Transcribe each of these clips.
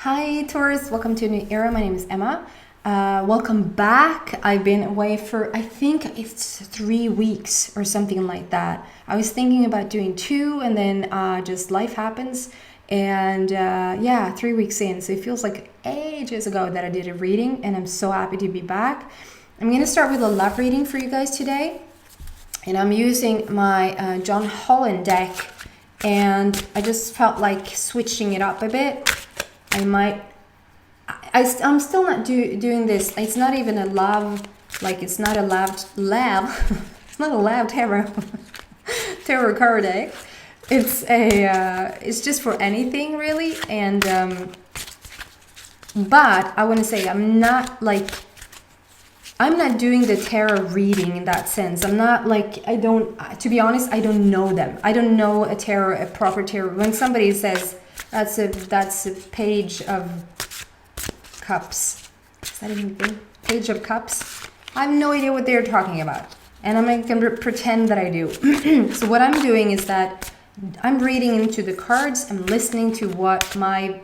Hi Taurus, welcome to a new era. My name is Emma. Welcome back. I've been away for, I think it's 3 weeks or something like that. I was thinking about doing 2 and then just life happens. And yeah, 3 weeks in. So it feels like ages ago that I did a reading and I'm so happy to be back. I'm going to start with a love reading for you guys today. And I'm using my John Holland deck. And I just felt like switching it up a bit. I'm still not doing this. It's not even a love, like it's not a lab. It's not a lab tarot card deck. It's just for anything really. And but I want to say I'm not doing the tarot reading in that sense. I'm not like, to be honest, I don't know them. I don't know a proper tarot. When somebody says that's a page of cups. Is that even a thing? Page of cups? I have no idea what they're talking about. And I'm going to pretend that I do. So what I'm doing is that I'm reading into the cards. I'm listening to what my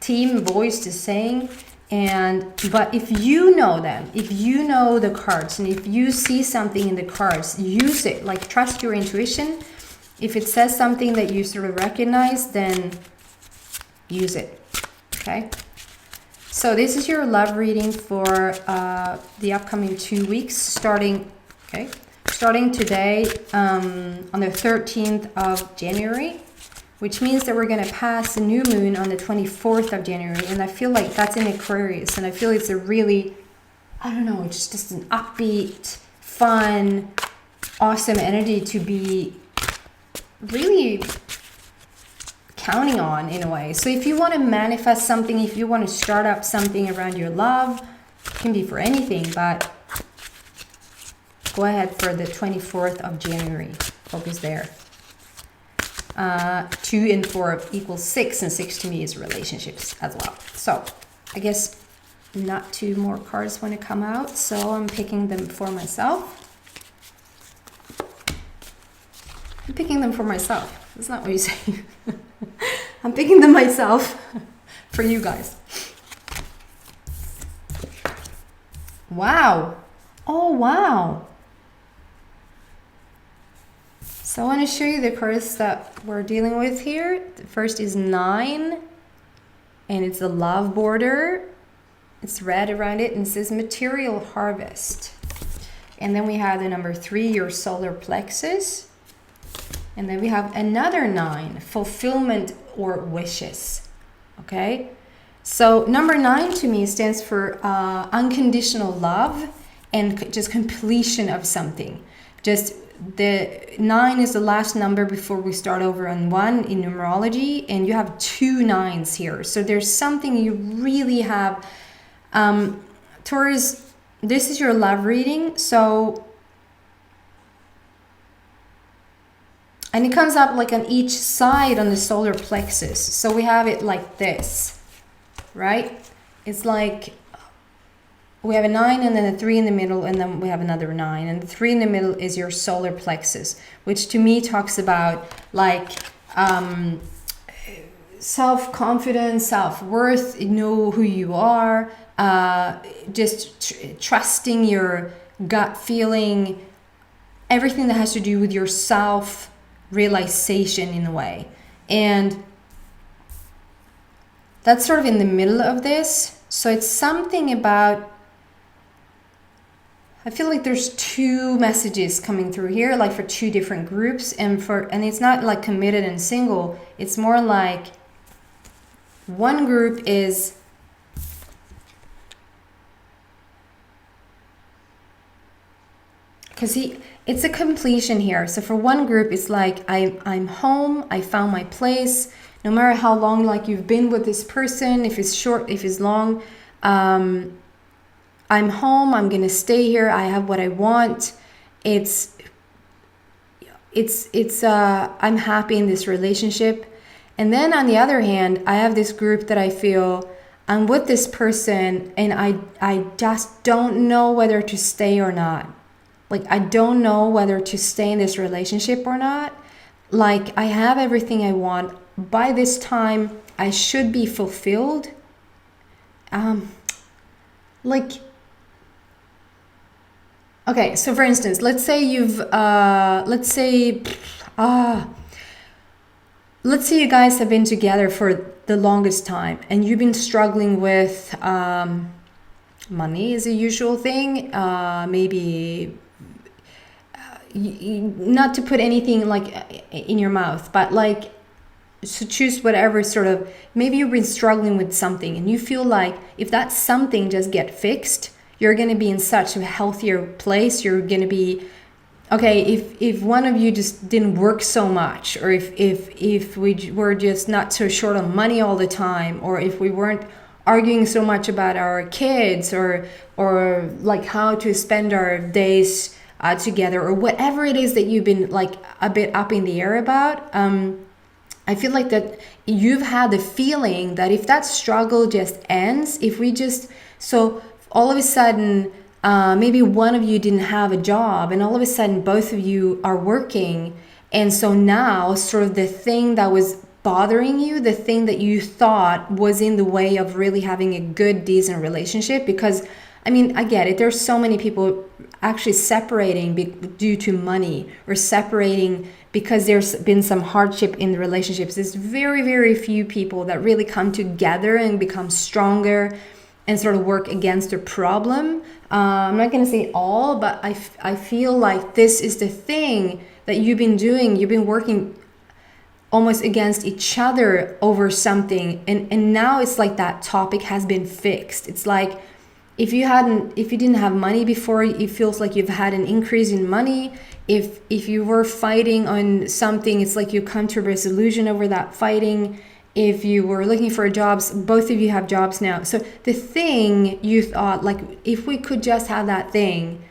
team voice is saying. But if you know them, if you know the cards, and if you see something in the cards, use it. Like, trust your intuition. If it says something that you sort of recognize, then use it. Okay? So this is your love reading for the upcoming 2 weeks, starting today on the 13th of January, which means that we're going to pass the new moon on the 24th of January. And I feel like that's in Aquarius. And I feel it's a really, I don't know, it's just an upbeat, fun, awesome energy to be really counting on in a way. So if you want to manifest something, if you want to start up something around your love, it can be for anything, but go ahead for the 24th of January. Focus there. 2 and 4 equals 6, and 6 to me is relationships as well. So I guess not 2 more cards want to come out, so I'm picking them for myself. I'm picking them for myself. That's not what you say. I'm picking them myself for you guys. Wow. Oh, wow. So I want to show you the cards that we're dealing with here. The first is 9, and it's a love border. It's red around it, and it says material harvest. And then we have the number 3, your solar plexus. And then we have another 9, fulfillment or wishes. Okay? So number 9 to me stands for unconditional love and just completion of something. Just the 9 is the last number before we start over on 1 in numerology, and you have 2 9s here. So there's something you really have. Taurus, this is your love reading. So, and it comes up like on each side on the solar plexus. So we have it like this, right? It's like we have a 9 and then a 3 in the middle, and then we have another 9. And the 3 in the middle is your solar plexus, which to me talks about like self-confidence, self-worth, know who you are, just trusting your gut feeling, everything that has to do with your self-realization in a way. And that's sort of in the middle of this. So it's something about, I feel like there's 2 messages coming through here, like for 2 different groups, and it's not like committed and single. It's more like one group is because it's a completion here. So for one group, it's like I'm home, I found my place. No matter how long like you've been with this person, if it's short, if it's long, I'm home, I'm gonna stay here, I have what I want. I'm happy in this relationship. And then on the other hand, I have this group that I feel I'm with this person and I just don't know whether to stay or not. Like, I don't know whether to stay in this relationship or not. Like, I have everything I want. By this time, I should be fulfilled. Like, okay, so for instance, let's say you've, let's say you guys have been together for the longest time and you've been struggling with, money is a usual thing. Maybe, not to put anything like in your mouth, but like, so choose whatever sort of, maybe you've been struggling with something and you feel like if that something just get fixed, you're going to be in such a healthier place. You're going to be, okay, if one of you just didn't work so much, or if we were just not so short on money all the time, or if we weren't arguing so much about our kids, or like how to spend our days together, or whatever it is that you've been like a bit up in the air about, I feel like that you've had the feeling that if that struggle just ends, if we just, so all of a sudden, maybe one of you didn't have a job and all of a sudden both of you are working. And so now sort of the thing that was bothering you, the thing that you thought was in the way of really having a good, decent relationship, because I mean, I get it. There's so many people actually separating due to money, or separating because there's been some hardship in the relationships. There's very, very few people that really come together and become stronger and sort of work against the problem. I'm not going to say all, but I feel like this is the thing that you've been doing. You've been working almost against each other over something. And now it's like that topic has been fixed. It's like, if you didn't have money before, it feels like you've had an increase in money. If you were fighting on something, it's like you come to a resolution over that fighting. If you were looking for jobs, both of you have jobs now. So the thing you thought, like, if we could just have that thing,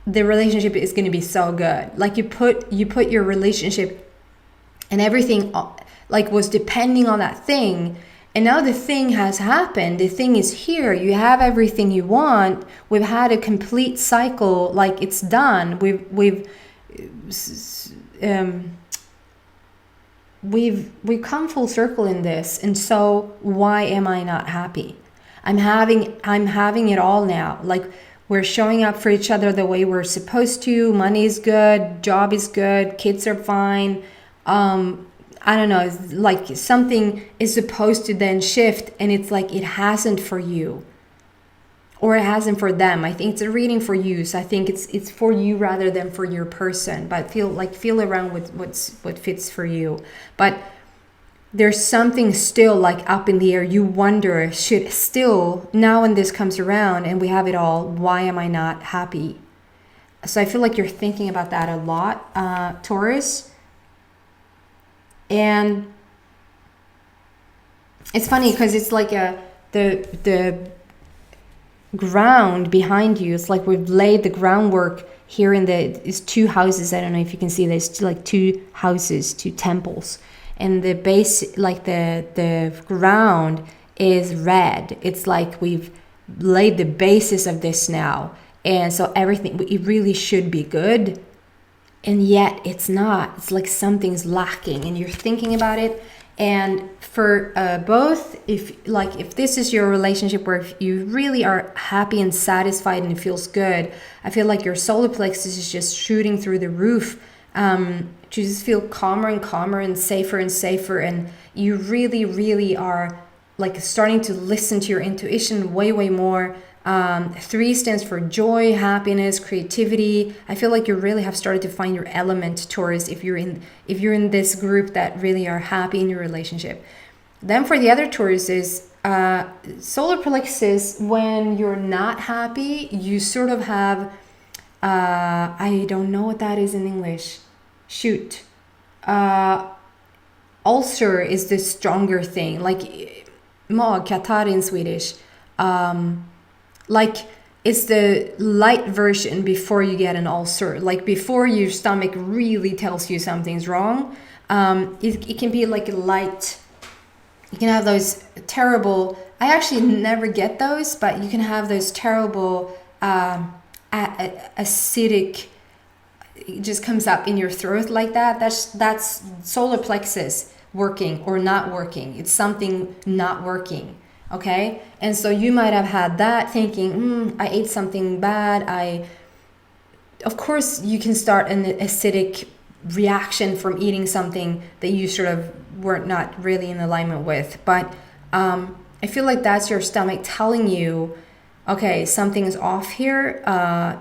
the relationship is going to be so good. Like you put your relationship and everything like was depending on that thing. And now the thing has happened. The thing is here. You have everything you want. We've had a complete cycle. Like it's done. We've come full circle in this. And so why am I not happy? I'm having it all now. Like we're showing up for each other the way we're supposed to. Money is good. Job is good. Kids are fine. I don't know, it's like something is supposed to then shift and it's like it hasn't for you, or it hasn't for them. I think it's a reading for you, so I think it's for you rather than for your person, but feel around with what fits for you. But there's something still like up in the air. You wonder, should still, now when this comes around and we have it all, why am I not happy? So I feel like you're thinking about that a lot, Taurus. And it's funny because it's like the ground behind you. It's like we've laid the groundwork here in it's two houses. I don't know if you can see, there's like two houses, two temples, and the base, like the ground is red. It's like we've laid the basis of this now, and so everything, it really should be good. And yet it's not. It's like something's lacking and you're thinking about it. And for both, if this is your relationship where if you really are happy and satisfied and it feels good, I feel like your solar plexus is just shooting through the roof. You just feel calmer and calmer and safer, and you really, really are like starting to listen to your intuition way, way more. 3 stands for joy, happiness, creativity. I feel like you really have started to find your element, Taurus, if you're in this group that really are happy in your relationship. Then for the other Tauruses, solar plexus, when you're not happy, you sort of have I don't know what that is in English. Shoot. Ulcer is the stronger thing, like magkatarr in Swedish. Like it's the light version before you get an ulcer. Like before your stomach really tells you something's wrong. It can be like a light. You can have those terrible, I actually never get those, but you can have those terrible acidic, it just comes up in your throat like that. That's solar plexus. working or not working. It's something not working. Okay? And so you might have had that thinking, I ate something bad. Of course, you can start an acidic reaction from eating something that you sort of were not really in alignment with. But I feel like that's your stomach telling you, okay, something is off here.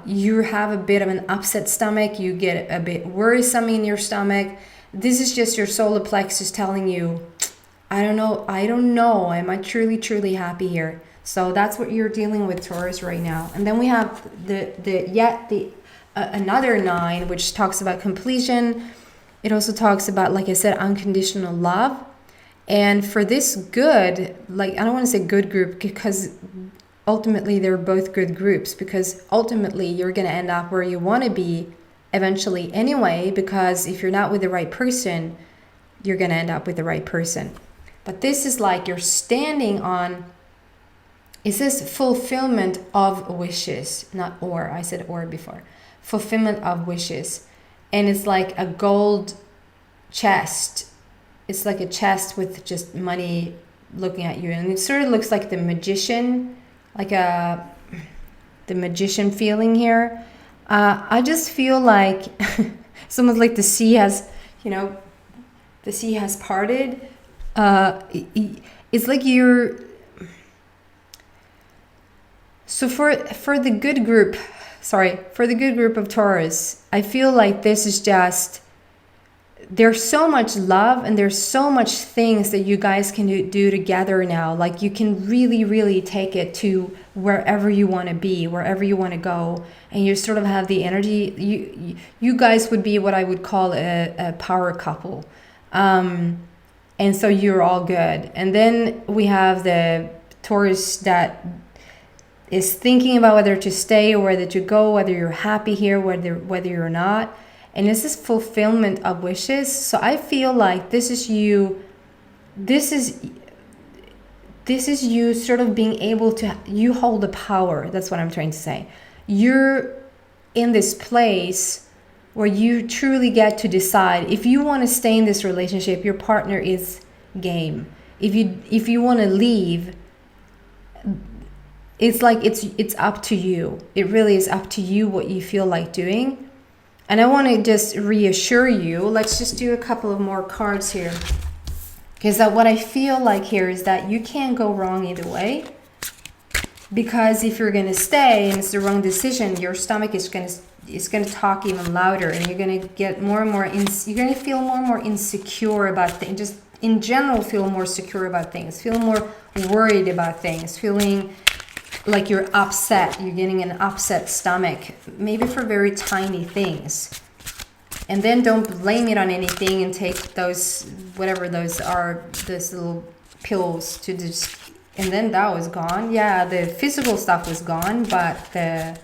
You have a bit of an upset stomach. You get a bit worrisome in your stomach. This is just your solar plexus telling you, I don't know. Am I truly happy here? So that's what you're dealing with, Taurus, right now. And then we have another 9, which talks about completion. It also talks about, like I said, unconditional love. And for this good, like, I don't want to say good group, because ultimately they're both good groups, because ultimately you're going to end up where you want to be eventually anyway, because if you're not with the right person, you're going to end up with the right person. But this is like you're standing on, it says fulfillment of wishes, not or, I said or before. Fulfillment of wishes. And it's like a gold chest. It's like a chest with just money looking at you. And it sort of looks like the magician, like the magician feeling here. I just feel like it's almost like the sea has, the sea has parted. It's like you're, so for the good group of Taurus, I feel like this is just, there's so much love and there's so much things that you guys can do together now. Like you can really take it to wherever you want to be, wherever you want to go, and you sort of have the energy. You guys would be what I would call a power couple. And so you're all good. And then we have the Taurus that is thinking about whether to stay or whether to go, whether you're happy here, whether you're not. And this is fulfillment of wishes. So I feel like this is you sort of being able to, you hold the power. That's what I'm trying to say. You're in this place where you truly get to decide if you want to stay in this relationship. Your partner is game. If you want to leave, it's like it's up to you. It really is up to you what you feel like doing. And I want to just reassure you. Let's just do a couple of more cards here, because what I feel like here is that you can't go wrong either way. Because if you're going to stay and it's the wrong decision, your stomach is going to talk even louder, and you're going to get more and more you're going to feel more and more insecure about things. Just in general, feel more secure about things, feel more worried about things, feeling like you're upset. You're getting an upset stomach, maybe for very tiny things. And then don't blame it on anything and take those, whatever those are, those little pills to just, and then that was gone. Yeah, the physical stuff was gone, but the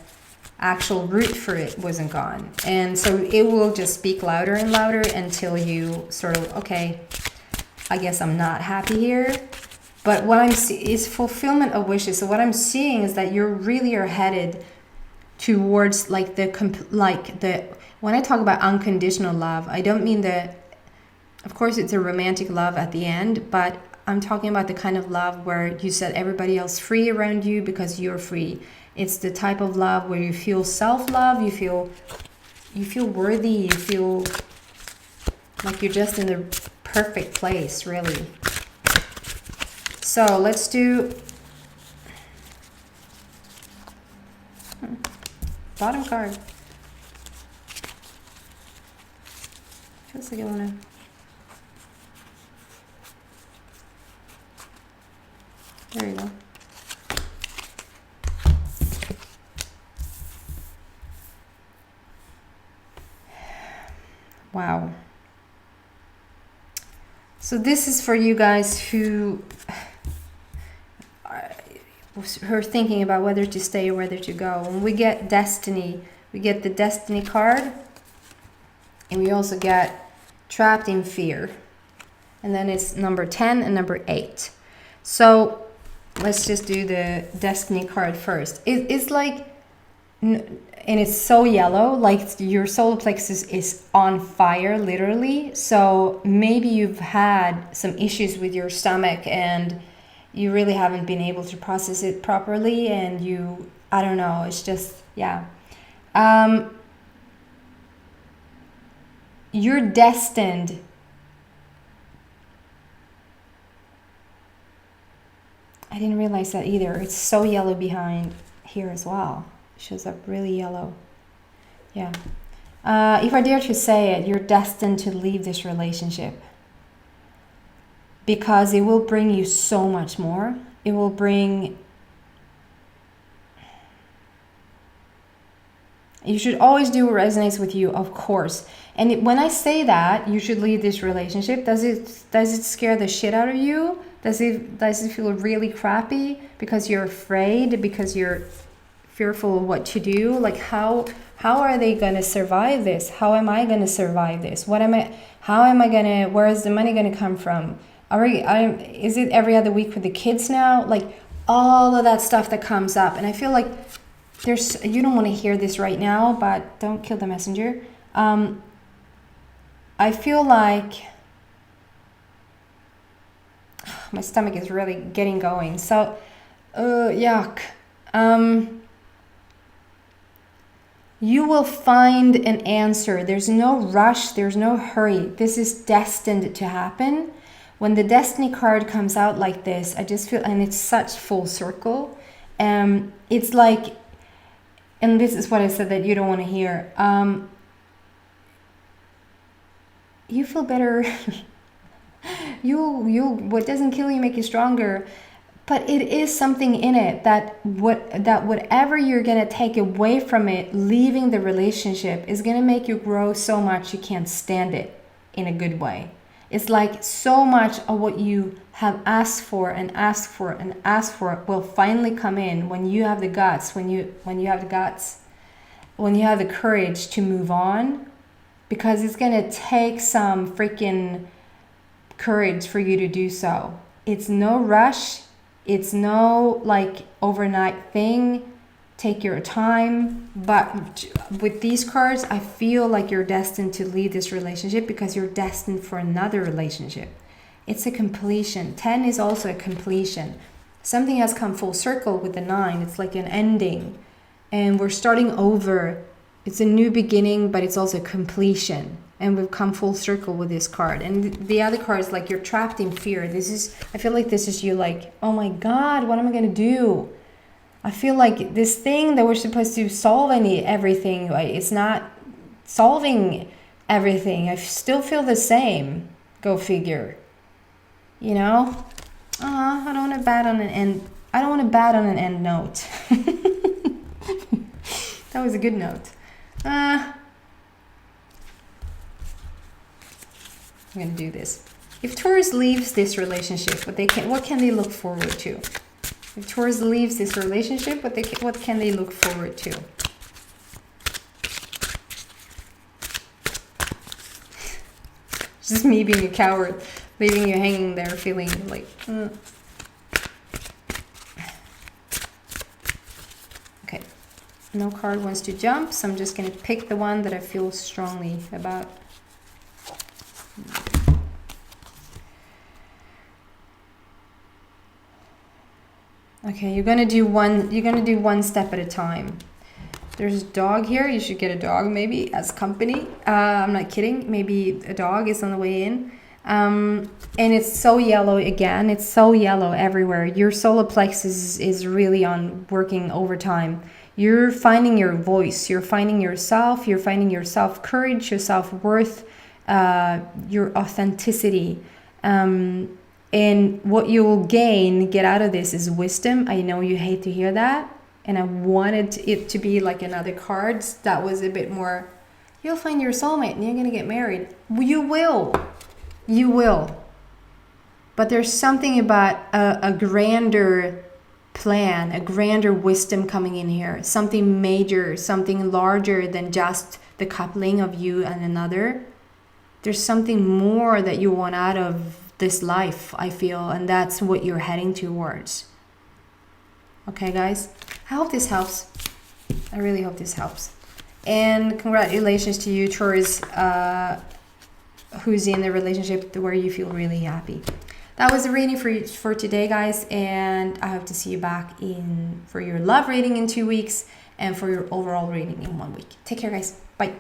actual root for it wasn't gone. And so it will just speak louder and louder until you sort of, okay, I guess I'm not happy here. But what I'm seeing is fulfillment of wishes. So what I'm seeing is that you really are headed towards when I talk about unconditional love, I don't mean that, of course it's a romantic love at the end, but I'm talking about the kind of love where you set everybody else free around you because you're free. It's the type of love where you feel self-love, you feel worthy, you feel like you're just in the perfect place, really. So let's do bottom card. Feels like I want to. There you go. Wow. So this is for you guys who are thinking about whether to stay or whether to go. When we get destiny, we get the destiny card, and we also get trapped in fear. And then it's number 10 and number 8. So let's just do the destiny card first. It's like and it's so yellow, like your solar plexus is on fire, literally. So maybe you've had some issues with your stomach and you really haven't been able to process it properly, and you, I don't know, it's just, yeah. You're destined. I didn't realize that either. It's so yellow behind here as well. It shows up really yellow. Yeah. If I dare to say it, you're destined to leave this relationship, because it will bring you so much more. It will bring... You should always do what resonates with you, of course. And when I say that you should leave this relationship, does it scare the shit out of you? Does it feel really crappy because you're afraid, because you're fearful of what to do? Like how are they going to survive this? How am I going to survive this? How am I going to, where is the money going to come from? Is it every other week with the kids now? Like all of that stuff that comes up. And I feel like you don't want to hear this right now, but don't kill the messenger. I feel like my stomach is really getting going. So, yuck. You will find an answer. There's no rush. There's no hurry. This is destined to happen. When the destiny card comes out like this, I just feel, and it's such full circle. It's like, and this is what I said that you don't want to hear. You feel better. What doesn't kill you make you stronger. But it is something in it that whatever you're gonna take away from it, leaving the relationship, is gonna make you grow so much you can't stand it in a good way. It's like so much of what you have asked for and asked for and asked for will finally come in when you have the guts, when you have the courage to move on, because it's gonna take some freaking courage for you to do so. It's no rush. It's no like overnight thing. Take your time. But with these cards, I feel like you're destined to leave this relationship because you're destined for another relationship. It's a completion. 10 is also a completion. Something has come full circle with the 9. It's like an ending. And we're starting over. It's a new beginning, but it's also a completion. And we've come full circle with this card. And the other card is like you're trapped in fear. I feel like this is you like, oh my God, what am I going to do? I feel like this thing that we're supposed to solve everything, like, it's not solving everything. I still feel the same. Go figure. You know? I don't want to bat on an end. I don't want to bat on an end note. That was a good note. I'm going to do this. If Taurus leaves this relationship, what can they look forward to? If Taurus leaves this relationship, what can they look forward to? Just me being a coward, leaving you hanging there, feeling like... Okay, no card wants to jump, so I'm just going to pick the one that I feel strongly about. Okay, you're gonna do one step at a time. There's a dog here. You should get a dog maybe as company. I'm not kidding. Maybe a dog is on the way in. And it's so yellow again. It's so yellow everywhere. Your solar plexus is really on working overtime. You're finding your voice. You're finding yourself. You're finding your self-courage, your self-worth, your authenticity. And what you will get out of this is wisdom. I know you hate to hear that. And I wanted it to be like another card that was a bit more, you'll find your soulmate and you're going to get married. You will. You will. But there's something about a grander plan, a grander wisdom coming in here. Something major, something larger than just the coupling of you and another. There's something more that you want out of this life, I feel, and that's what you're heading towards. Okay, guys? I hope this helps. I really hope this helps. And congratulations to you, Taurus, who's in a relationship where you feel really happy. That was the reading for today, guys, and I hope to see you back for your love reading in 2 weeks and for your overall reading in 1 week. Take care, guys. Bye.